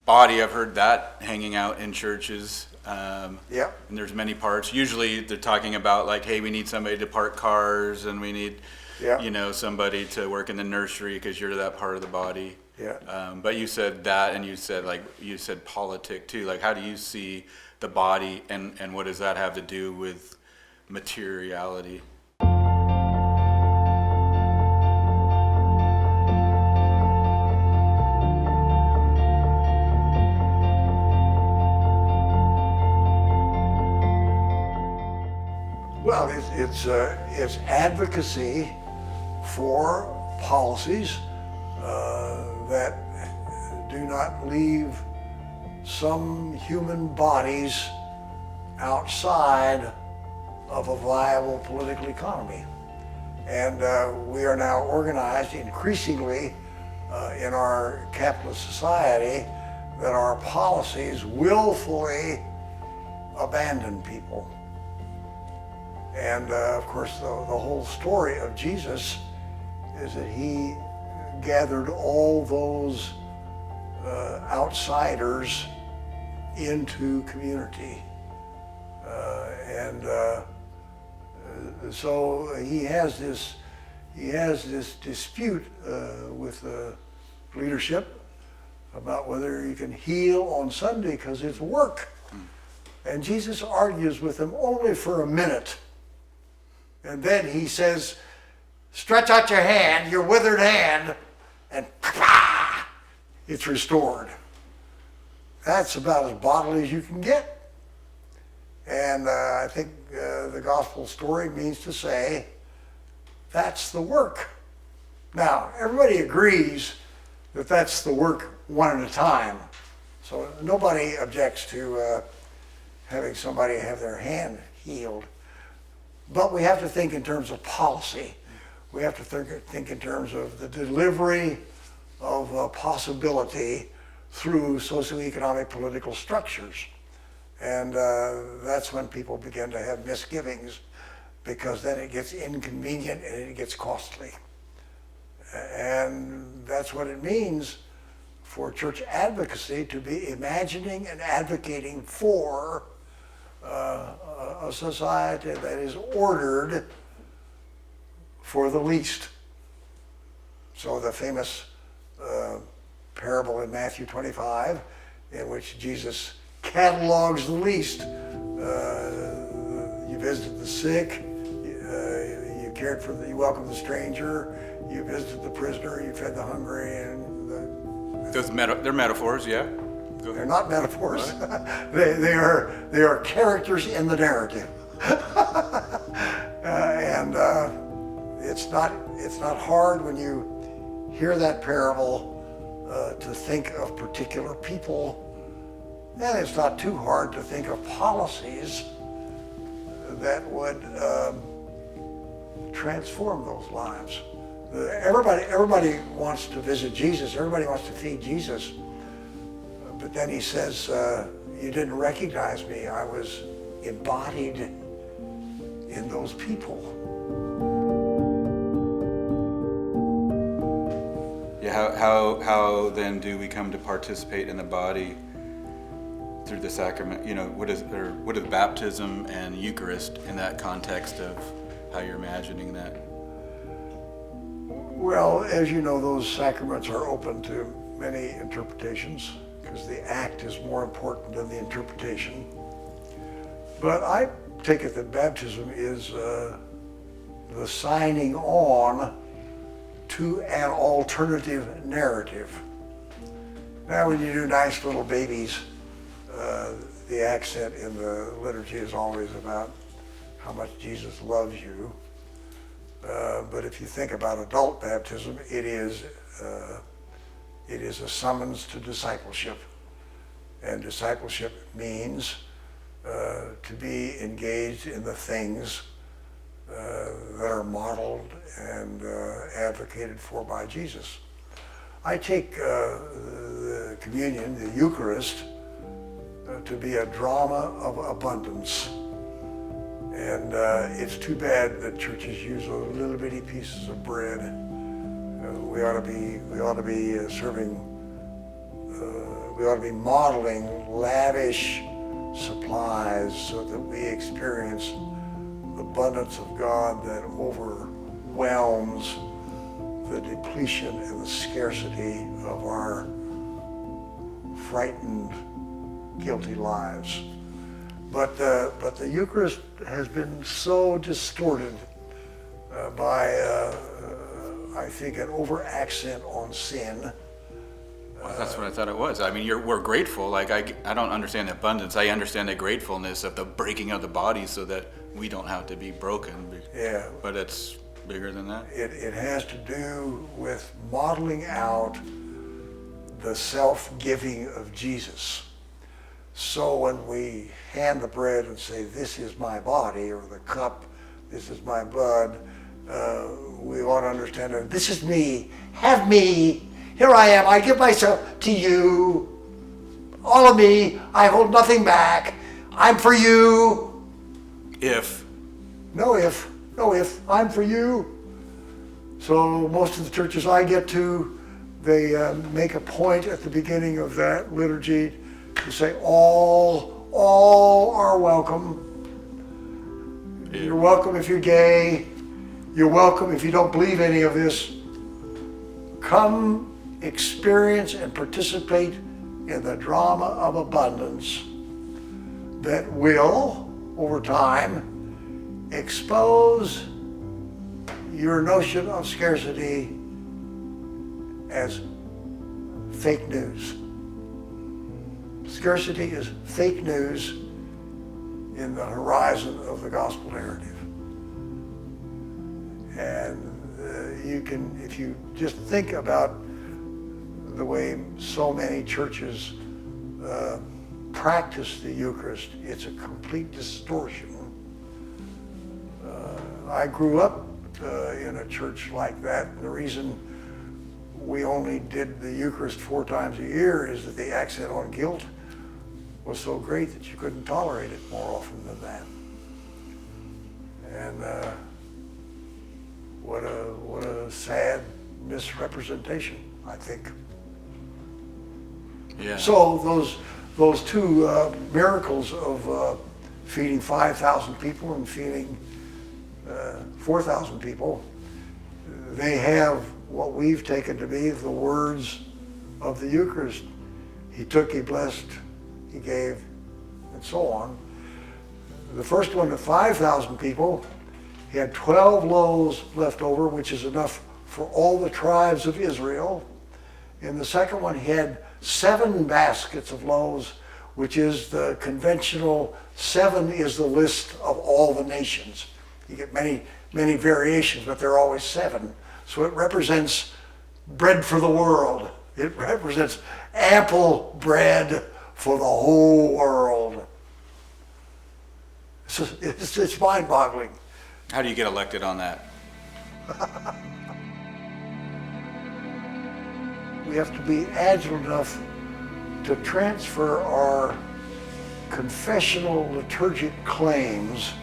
body, I've heard that hanging out in churches. Yeah. And there's many parts. Usually they're talking about like, hey, we need somebody to park cars, and we need, Yeah. somebody to work in the nursery because you're that part of the body. Yeah. But you said that, and you said politic too. Like, how do you see the body, and what does that have to do with materiality? Well, it's advocacy for policies that do not leave some human bodies outside of a viable political economy. And we are now organized increasingly in our capitalist society that our policies willfully abandon people. And of course, the whole story of Jesus is that he gathered all those outsiders into community. So he has this dispute with the leadership about whether you can heal on Sunday because it's work. And Jesus argues with them only for a minute. And then he says, stretch out your hand, your withered hand, and it's restored. That's about as bodily as you can get. And I think the gospel story means to say, that's the work. Now, everybody agrees that that's the work one at a time. So nobody objects to having somebody have their hand healed. But we have to think in terms of policy. We have to think in terms of the delivery of possibility through socioeconomic political structures. And that's when people begin to have misgivings, because then it gets inconvenient and it gets costly. And that's what it means for church advocacy to be imagining and advocating for a society that is ordered for the least. So the famous parable in Matthew 25, in which Jesus catalogs the least. You visited the sick, you cared for you welcomed the stranger, you visited the prisoner, you fed the hungry, and They're metaphors, yeah. they're not metaphors. they are characters in the narrative. And it's not hard when you hear that parable to think of particular people, and it's not too hard to think of policies that would transform those lives. Everybody wants to visit Jesus. Everybody wants to feed Jesus. But then he says, you didn't recognize me. I was embodied in those people. Yeah, how then do we come to participate in the body through the sacrament? What is baptism and Eucharist in that context of how you're imagining that? Well, as you know, those sacraments are open to many interpretations, because the act is more important than the interpretation. But I take it that baptism is the signing on to an alternative narrative. Now, when you do nice little babies, the accent in the liturgy is always about how much Jesus loves you. But if you think about adult baptism, it is a summons to discipleship. And discipleship means to be engaged in the things that are modeled and advocated for by Jesus. I take the communion, the Eucharist, to be a drama of abundance. And it's too bad that churches use those little bitty pieces of bread. We ought to be serving we ought to be modeling lavish supplies so that we experience the abundance of God that overwhelms the depletion and the scarcity of our frightened, guilty lives. But the Eucharist has been so distorted by, I think, an over accent on sin. Well, that's what I thought it was. I mean, we're grateful. Like, I don't understand the abundance. I understand the gratefulness of the breaking of the body so that we don't have to be broken. Yeah. But it's bigger than that. It has to do with modeling out the self-giving of Jesus. So when we hand the bread and say, this is my body, or the cup, this is my blood, we ought to understand that this is me, have me, here I am, I give myself to you, all of me, I hold nothing back, I'm for you. No if, I'm for you. So most of the churches I get to, they make a point at the beginning of that liturgy to say all are welcome. You're welcome if you're gay. You're welcome if you don't believe any of this. Come experience and participate in the drama of abundance that will, over time, expose your notion of scarcity as fake news. Scarcity is fake news in the horizon of the gospel narrative. And you can, if you just think about the way so many churches practice the Eucharist, it's a complete distortion. I grew up in a church like that. And the reason we only did the Eucharist 4 times a year is that the accent on guilt was so great that you couldn't tolerate it more often than that. And what a sad misrepresentation, I think. Yeah. So those 2 miracles of feeding 5,000 people and feeding 4,000 people, they have what we've taken to be the words of the Eucharist. He took, he blessed, he gave, and so on. The first one to 5,000 people, he had 12 loaves left over, which is enough for all the tribes of Israel. In the second one, he had 7 baskets of loaves, which is the conventional, 7 is the list of all the nations. You get many variations, but they're always 7. So it represents bread for the world. It represents ample bread for the whole world. It's mind-boggling. How do you get elected on that? We have to be agile enough to transfer our confessional liturgic claims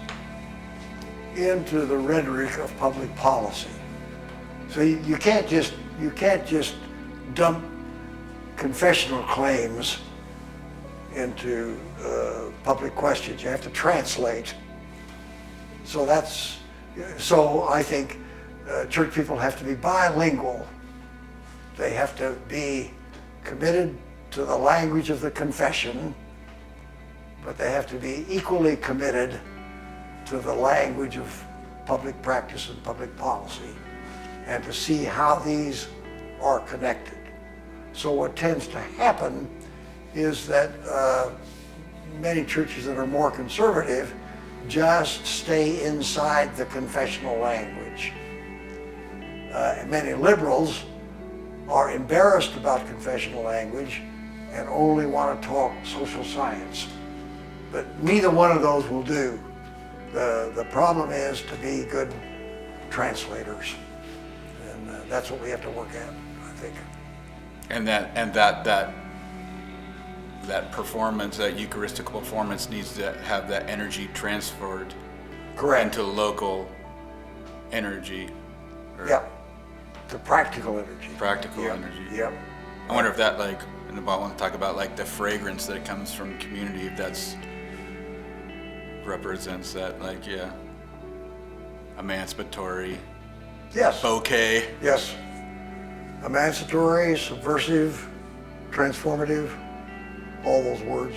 into the rhetoric of public policy. So you can't just dump confessional claims into public questions. You have to translate. So I think church people have to be bilingual. They have to be committed to the language of the confession, but they have to be equally committed to the language of public practice and public policy, and to see how these are connected. So what tends to happen is that many churches that are more conservative just stay inside the confessional language. Many liberals are embarrassed about confessional language and only want to talk social science. But neither one of those will do. The problem is to be good translators. And that's what we have to work at, I think. And that performance, that Eucharistic performance, needs to have that energy transferred into local energy. Yep. The practical energy. Practical energy. Yep. I wonder if that, like, and I want to talk about like the fragrance that comes from community, if that's represents that, like, yeah, emancipatory Yes. bouquet. Yes. Emancipatory, subversive, transformative, all those words.